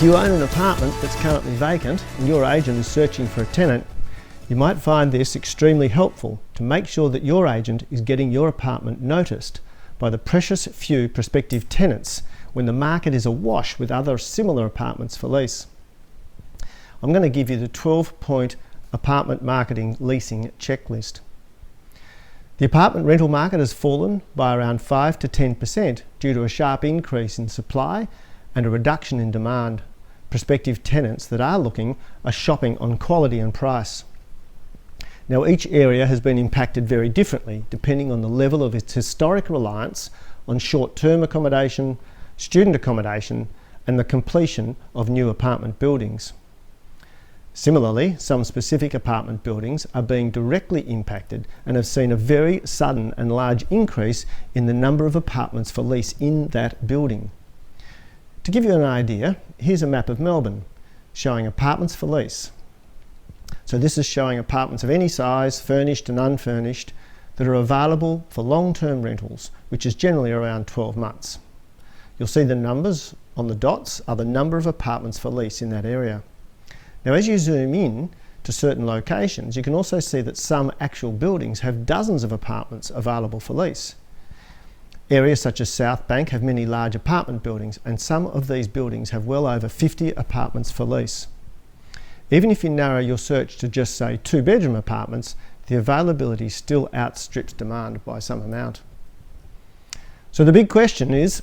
you own an apartment that's currently vacant and your agent is searching for a tenant, you might find this extremely helpful to make sure that your agent is getting your apartment noticed by the precious few prospective tenants when the market is awash with other similar apartments for lease. I'm going to give you the 12-point apartment marketing leasing checklist. The apartment rental market has fallen by around 5 to 10% due to a sharp increase in supply and a reduction in demand. Prospective tenants that are looking are shopping on quality and price. Now, each area has been impacted very differently depending on the level of its historic reliance on short-term accommodation, student accommodation, and the completion of new apartment buildings. Similarly, some specific apartment buildings are being directly impacted and have seen a very sudden and large increase in the number of apartments for lease in that building. To give you an idea, here's a map of Melbourne showing apartments for lease. So this is showing apartments of any size, furnished and unfurnished, that are available for long-term rentals, which is generally around 12 months. You'll see the numbers on the dots are the number of apartments for lease in that area. Now, as you zoom in to certain locations, you can also see that some actual buildings have dozens of apartments available for lease. Areas such as South Bank have many large apartment buildings, and some of these buildings have well over 50 apartments for lease. Even if you narrow your search to just say 2-bedroom apartments, the availability still outstrips demand by some amount. So the big question is,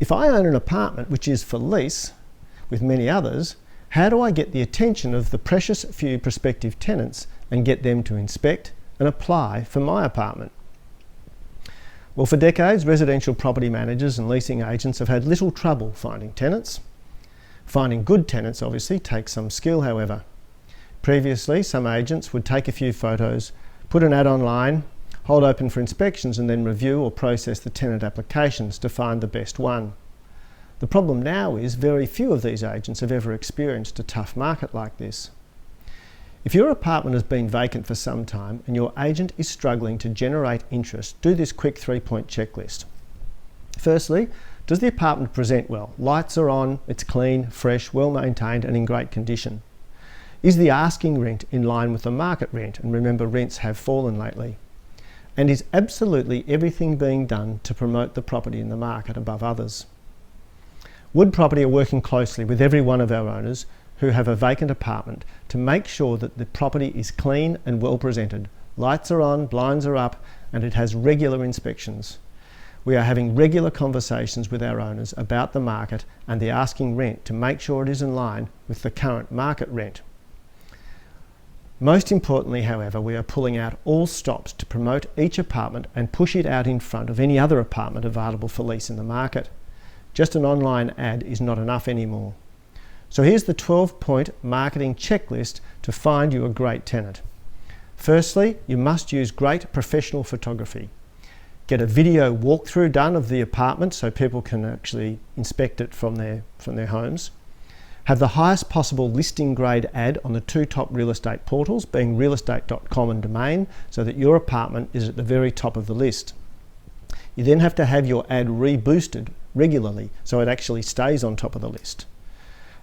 if I own an apartment which is for lease with many others, how do I get the attention of the precious few prospective tenants and get them to inspect and apply for my apartment? Well, for decades, residential property managers and leasing agents have had little trouble finding tenants. Finding good tenants obviously takes some skill, however. Previously, some agents would take a few photos, put an ad online, hold open for inspections, and then review or process the tenant applications to find the best one. The problem now is very few of these agents have ever experienced a tough market like this. If your apartment has been vacant for some time and your agent is struggling to generate interest, do this quick 3-point checklist. Firstly, does the apartment present well? Lights are on, it's clean, fresh, well maintained and in great condition. Is the asking rent in line with the market rent? And remember, rents have fallen lately. And is absolutely everything being done to promote the property in the market above others? Wood Property are working closely with every one of our owners who have a vacant apartment to make sure that the property is clean and well presented. Lights are on, blinds are up, and it has regular inspections. We are having regular conversations with our owners about the market and the asking rent to make sure it is in line with the current market rent. Most importantly, however, we are pulling out all stops to promote each apartment and push it out in front of any other apartment available for lease in the market. Just an online ad is not enough anymore. So here's the 12-point marketing checklist to find you a great tenant. Firstly, you must use great professional photography. Get a video walkthrough done of the apartment so people can actually inspect it from their homes. Have the highest possible listing grade ad on the 2 top real estate portals, being realestate.com and Domain, so that your apartment is at the very top of the list. You then have to have your ad reboosted regularly so it actually stays on top of the list.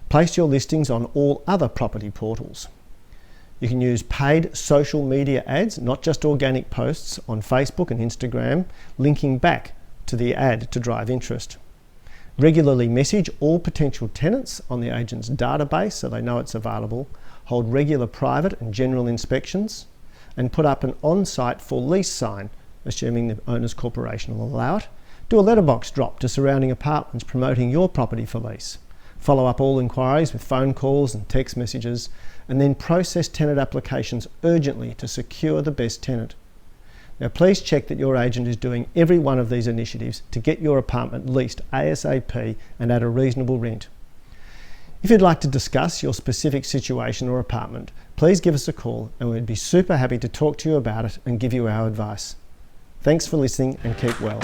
Place your listings on all other property portals. You can use paid social media ads, not just organic posts on Facebook and Instagram, linking back to the ad to drive interest. Regularly message all potential tenants on the agent's database so they know it's available. Hold regular private and general inspections, and put up an on-site for lease sign, assuming the owner's corporation will allow it. Do a letterbox drop to surrounding apartments promoting your property for lease. Follow up all inquiries with phone calls and text messages, and then process tenant applications urgently to secure the best tenant. Now, please check that your agent is doing every one of these initiatives to get your apartment leased ASAP and at a reasonable rent. If you'd like to discuss your specific situation or apartment, please give us a call and we'd be super happy to talk to you about it and give you our advice. Thanks for listening and keep well.